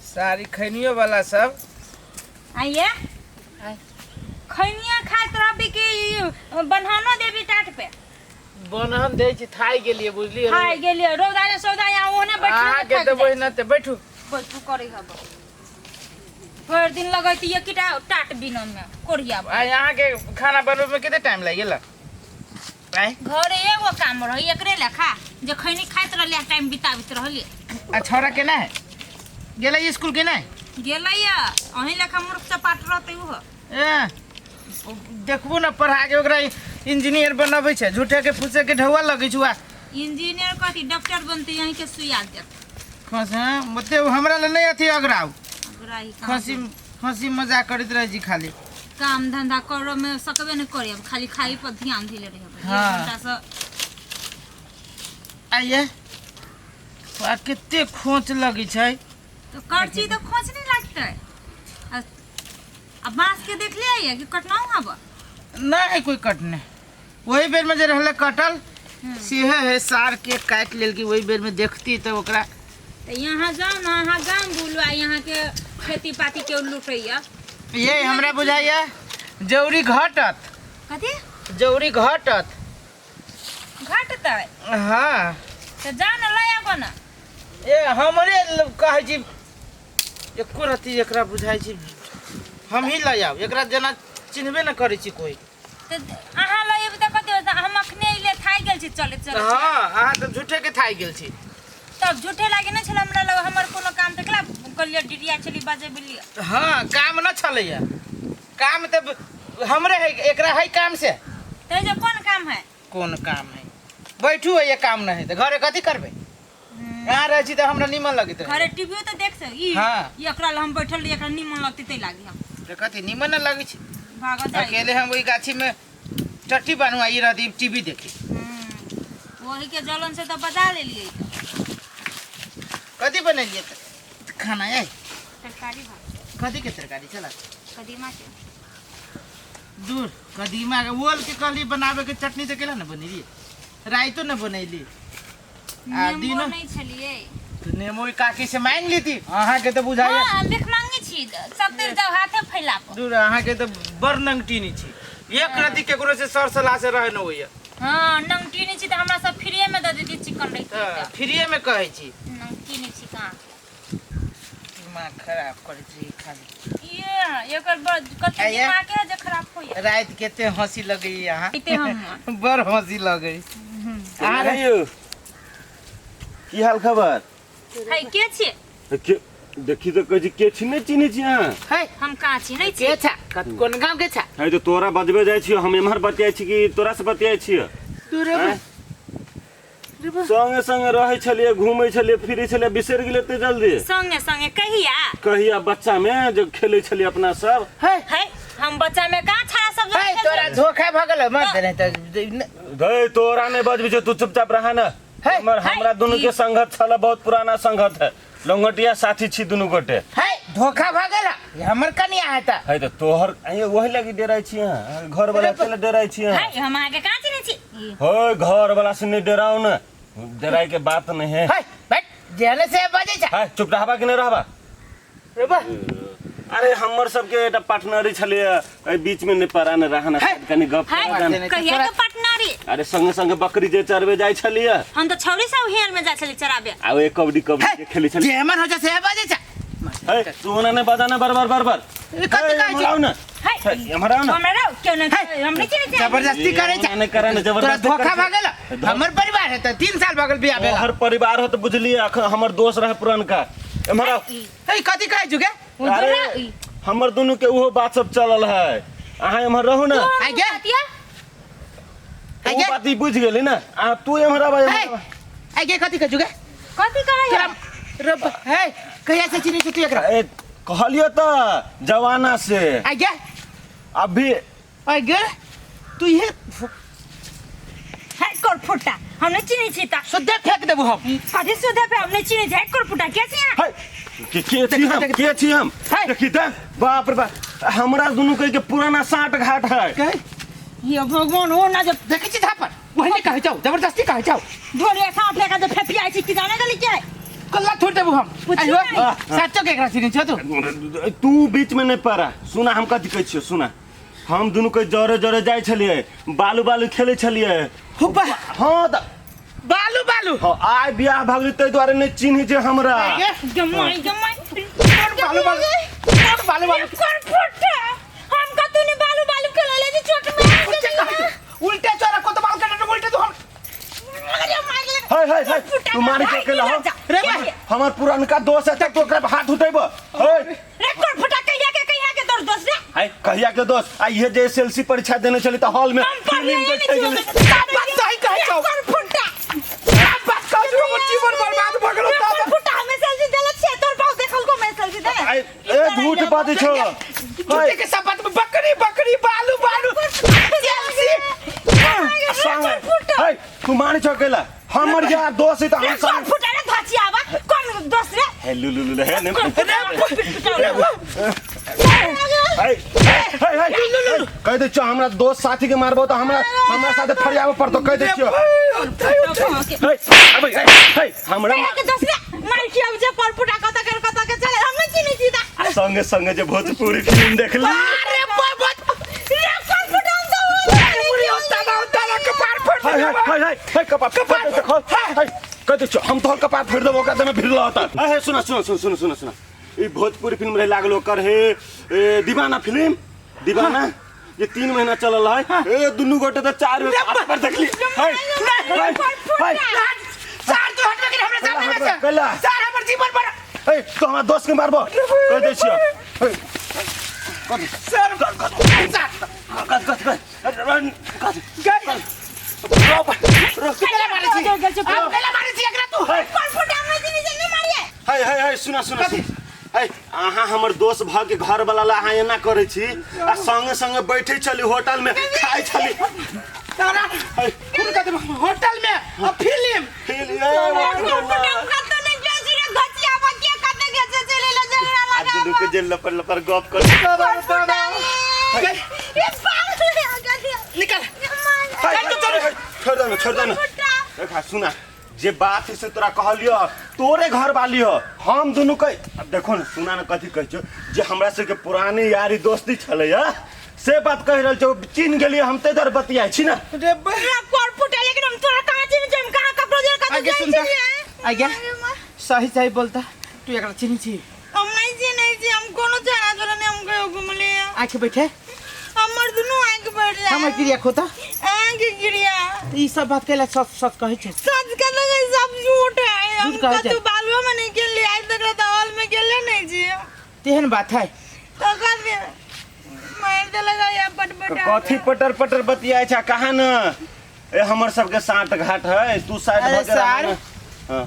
सारी खैनियो वाला सब आइए खैनिया खात रहबी कि बनहनो देबी टाट पे बनहन दे छी थाई गेलिए बुझली खाइ गेलिए रौदा ने सौदा यहाँ ओने आ के बैठ तो बहिना ते बैठू बैठू करे हब भर दिन लगैती ये किटा टाट बिना में कोरिया आ यहाँ के खाना बनवे में कितना टाइम लग गेला आई घर एगो काम रही एकरे लेखा जे खैनी खाइत रहले टाइम बितावित रहली आ छोरा के ना है गेला स्कूल के ना गेलैया अहीं लेखा मूर्ख से पाट रहते हो ए देखबो ना पढ़ा के ओकरा इंजीनियर बनबै छै झूठे के फूसे के ढौआ लगै छुआ इंजीनियर कथी डॉक्टर बनते यहीं के सुइया देत खस मतलब हमरा ले नहीं अथी अगराउ अगराई हंसी मजाक करैत रहे जी खाली काम धंधा करो में सकबे न करे खाली खाई पर ध्यान दिले रहे हाँ। घंटा से आइए आ कते खोच लगी छै तो करची तो खोज नहीं लगते अब बांस के देख लिया कि कटनाऊ हब नहीं कोई कटने वही बेर में जे रहले कटल सीहे है सार के काट लेल की वही बेर में देखती तो ओकरा तो यहाँ जाओ ना यहाँ गांव बुलवा यहाँ के खेती पाती के लुटैया ये हमरा बुझाइया जौरी घटत कथी जौरी घटत घटतै हाँ तो जा न ले आबो ना ए हमरे कहै छी एको रति एकरा बुझाइ छी हम ही ले आब एकरा जना चिन्हबे न करै छी कोई तो अहाँ ले आबि त कथी होता हम अखने इले थाइ गेल छी चले चले हाँ अहाँ तो झूठे के थाई गेल छी तब झूठे लागे न छल हमरा लग हमर कोनो काम देखला कलिया डिडिया चली बाजे बिल्ली हाँ काम न चलैया काम तो हमरे है एकरा है काम से तो जो कौन काम है कौन काम है बैठू है ये काम नहीं तो घरे कथी करबे यहाँ रह छी तो हमरा निमन लगत रहे घरे टीवी तो देख से ई हाँ। एकरा ल हम बैठल रही एकरा निमन लगते तै लागी हम तो कथी निमन न लगे छी भाग जाई अकेले हम वही गाछी में टट्टी बनवाई रहती टीवी देखी वही के जलन से तो बजा लेलिए कथी बनेलिए खाना है तरकारी भात कथी के तरकारी चला कदीमा के दूर कदीमा के ओल के कहली बनावे के चटनी तो केला न बनेली रायतो न बनैली आ नेमो दिनो नहीं छलिए तो नेमो काकी से मांग लीती अहाँ के तो बुझाइए हां देख मांगे छी सब तेर जाओ हाथे फैला पर दूर अहाँ के तो बड़ नंगटीनी छी एक रति केकरो से सर सलाह से रहे न होइए हां नंगटीनी छी त हमरा सब फ्री में द देती चिकन रही फ्रीए में कहै छी नंगटीनी छी का दिमाग खराब करे छी खाली ये एकर बड़ कथि आइए। दिमाग के जे खराब होय रात केते हंसी लगे यहाँ इते हम बड़ हंसी लगे आ रही हो की हाल खबर है के छी के देखी तो कह के छी नहीं चिन्हे छी हां है हम का छी नहीं छी के छा कोन गांव के छा है तो तोरा बजबे जाय छी हम एमहर बतियाय छी कि तोरा से बतियाय छी तू रे हैं? संगे संगे रहे छलिए घूमे छलिए फिरे छलिए बिसर गेले ते जल्दी संगे संगे कहिया बच्चा में जो खेले छलिए अपना सब है है हम बच्चा में का छाड़ा सब है तोरा धोखा भगल मत देने तो दे तोरा ने बजबे छ तू चुपचाप रहा ना है, हमरा दोनों के संगत छला बहुत पुराना संगत है लंगटिया साथी छी दुनु गोटे है धोखा भगल हमर कनिया है त है तो तोहर वही लगी डराई छी घर वाला चले डराई छी है हम आगे का चिने छी हो घर वाला से नहीं डराओ ना डराई के बात नहीं है है बैठ जेने से बजे छा है चुप रहबा कि नहीं रहबा रे बा अरे हमर सबके एटा पार्टनरी छलिए ए बीच में नहीं परा न रहना कनी गप है कहिया के पटनारी अरे संगे संगे बकरी जे चरवे जाय छलिए हम तो छौरी सब हेर में जा चली चराबे आ एक कबड्डी के खेली छलिए जेमन हो जा से बजे छा है तू ना बजाना बार कथि कहै छी आओ ना है हमरा आओ ना हमरा क्यों ना हम नहीं चिने छी जबरदस्ती करे छा नहीं करे ना तोरा जबरदस्ती धोखा भगल हमर परिवार है त 3 साल भगल बियाह भेला हर परिवार हो तो बुझलिए हमर दोस्त रहे पुरानका हमरा है कथि कहै छु के अरे हमर दोनों के वो बात सब चलल है अहाँ एमहर रहू ना आ गया वो बात ही बुझ गेली ना आ तू एमहर आबा आ गया कथि कहै छु के कथि कहै तोरा रब है कहिया से चिन्है छु तू एकरा ए कहलियो तो जवाना से आ गया अभी आ गया तू ये है कर फुटा हम नहीं चिने छी ता सुद्धा फेंक देबो हम कथि सुधे पे हम नहीं चिने छी कर फुटा के छी है के छी हम है। देखी त बाप रे बाप हमरा दोनों के पुराना साठ घाट है ये भगवान हो ना जब देखे छी था पर वही कहै जाओ जबरदस्ती कहै जाओ ढोलिया सांप लेकर जो फेफी आई छी कि जाने गली के कल्ला छोड़ देबू हम पूछियो आइयो नहीं। साचो केकरा चिन्ह छ तू तू बीच में नहीं पड़ा सुना हम कथी कहै छियो सुना हम दुनू के जरे जरे जाय छलिए बालू बालू खेले छलिए हुब्बा हाँ बालू बालू हाँ आइ बियाह भगली तै द्वारे नहीं चिन्ह जे हमरा जमाई जमाई बालू बालू बालू बालू कर फुटा हम का तूने बालू बालू खेले जे चोट में उल्टे चोरा को तो बाल काटे उल्टे तो हम अरे मार ले हाय तू मारी के केला हो रे भाई हमार पुरानका दोस्त है तक तो ओकरा हाथ उठेबो हाय रे कर फुटा कहिया के तोर दोस्त रे हाय कहिया के दोस्त आई ये जे एसएलसी परीक्षा देने चली त हॉल में फिल्म देखे गेली बात सही कहै छौ कर फुटा बात कहै छौ हमर जीवन बर्बाद भ गेलौ कर फुटा हमें सेल्फी देले छे तोर पास देखल को मैं सेल्फी दे आई ए झूठ बात छौ झूठे के सब बात में बकरी बालू बालू हाय तू मारी छौ केला हमर यार दोस्त है त हम कर संग फुटा रे धाची आवा कौन दोस्त रे हे लुलुलु हे ने हाय हाय कह दे छौ हमरा दोस्त साथी के मारबो त हमरा साथे फरियाबो पड़तो कह दे छौ हाय हमरा के दोस्त रे मार के अब जे पर फुटा कता के चले हम नहीं चिनी सीधा संगे संगे जे भोजपुरी फिल्म देखली अरे बाबा रे कर फुटा हम तो पूरी उताना के पार फट हाय कपार देखो हाय कह दे छौ हम तो कपार फेर देबो ओकरा में भिड़ला होता हाय सुना ई भोजपुरी फिल्म रे लागलो कर हे दीवाना फिल्म दीवाना ये 3 महीना चलल है ए दुनु गोटे तो 4 पर देखली हाय सार तो हट के हमरा सामने में कला सार हमर जीवन पर ए तो हमरा दोस्त के मारबो कह दे छियो सर हाय सुना हाय अहाँ हमर दोस्त भ के घर वाला ला अहाँ एना करे छी आ संगे संगे बैठे चली होटल में खाए चली होटल में फिल्म के जे लपर गप कर निकल छोड़ दो देखा सुना जे बात से तोरा कहलियो तोरे घर वाली हो हम दोनों के अब देखो ना सुना ना कथी कहै छौ जे हमरा से के पुरानी यारी दोस्ती छले से बात कह रहल छौ चिन्ह गेलिए हम ते दर बतियाई छी ना रे कोर फुटा लेकिन हम तोरा कहां चिन्ह हम कहां कपड़ो दे का आगे सुनता आगे सही बोलता तू एकरा चिन्ह छी हम नहीं छी हम कोनो जाना जरा ने हम गयो घुमले आके बैठे हमर दुनु आके बैठ जा हमर क्रिया खोता आके गिरिया ई सब बात केला सच कहै छै सच के लगे सब झूठ है हम झूठ कहै छै तू बालुआ में नहीं गेली आज तक रात हॉल में गेले नहीं जी तेहन बात है तो कर दे मार दे लगा या पटपटा कथी पटर बतियाई छा कहा ना ए हमर सब के साठ घाट है तू साइड अरे भगे सार हां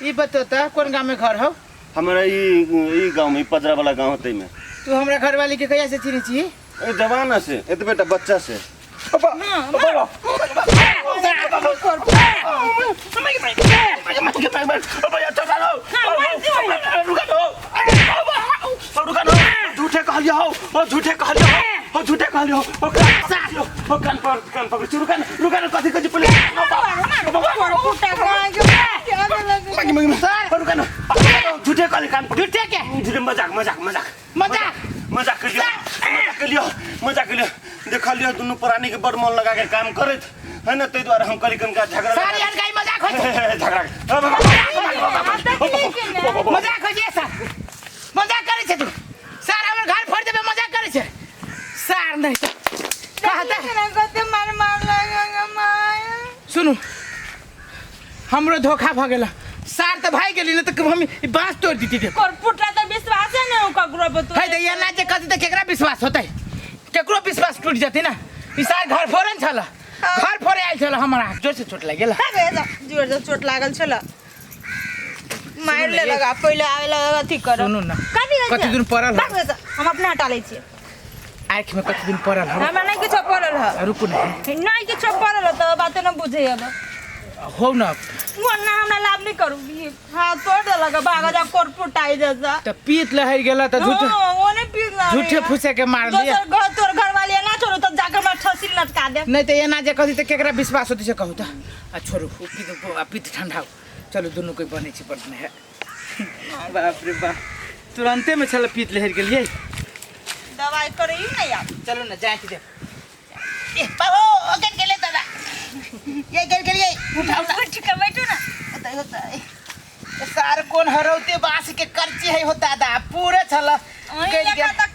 ई बतोता कौन गांव में घर हो हमरा ई गांव में पजरा वाला गांव होते में तू हमरा घर वाली के कहिया से चिन्ह छी ए जवाना से ए तो बेटा बच्चा से झूठे कहलियो हो झूठे कहलियो हो कान पर रुका कथी कथी पुलिस झूठे कहली कान पर झूठे के झूठे मजाक कर लियो देखलियो दुनु प्राणी के बड़ मन लगा के काम करत है ना तै द्वारा हम करी कनका झगड़ा सारी हनकाई मजाक हो झगड़ा मजाक हो जे सर मजाक करे छे तू सर हमर घर फोड़ देबे मजाक करे छे सर नहीं कहता मार लगेगा माया सुनु हमरो धोखा भ गेला सार त भाई गेली न त हम बांस तोड़ दीती थे कोर फुटा तो विश्वास है ना ककरो बतो है दैया ना जे कथि त केकरा विश्वास होतै केकरो विश्वास टूट जते ना ई सार घर फोड़न छला घर फोड़े आइल छला हमरा जोर से चोट लाग गेला जोर से चोट लागल छला मार ले लगा पहले आवे लगा ठीक कर सुनु ना कथि दिन परल हम अपना हटा ले छी आँख में कथि दिन परल हम हमरा नहीं कुछ परल है रुकु नहीं कुछ परल तो बात न बुझे अब हो ना वरना हमरा लाभ नहीं करू हां तोड़ दे लगा भागा जा कोर फुटाई जैसा त पीत लहर गेला त झूठे ओने पीत ला झूठे फुसे के मार दिया घर तोर घर वाली ना छोड़ो तो जाकर मैं ठसी लटका दे नहीं त एना जे कथि त केकरा विश्वास होतै से कहू त आ छोड़ू पीत ठंडा चलो दोनों कोई बने छी पड़ने है बाप रे बाप तुरंते में चल पीत लहर के लिए दवाई करे नहीं आप चलो ना जाए दे ए बाबू ओके के ले दादा ये के लिए उठाओ ना उठ के बैठो ना होता है सार कौन हरौते बास के करची है हो दादा पूरे चला ओए लगा त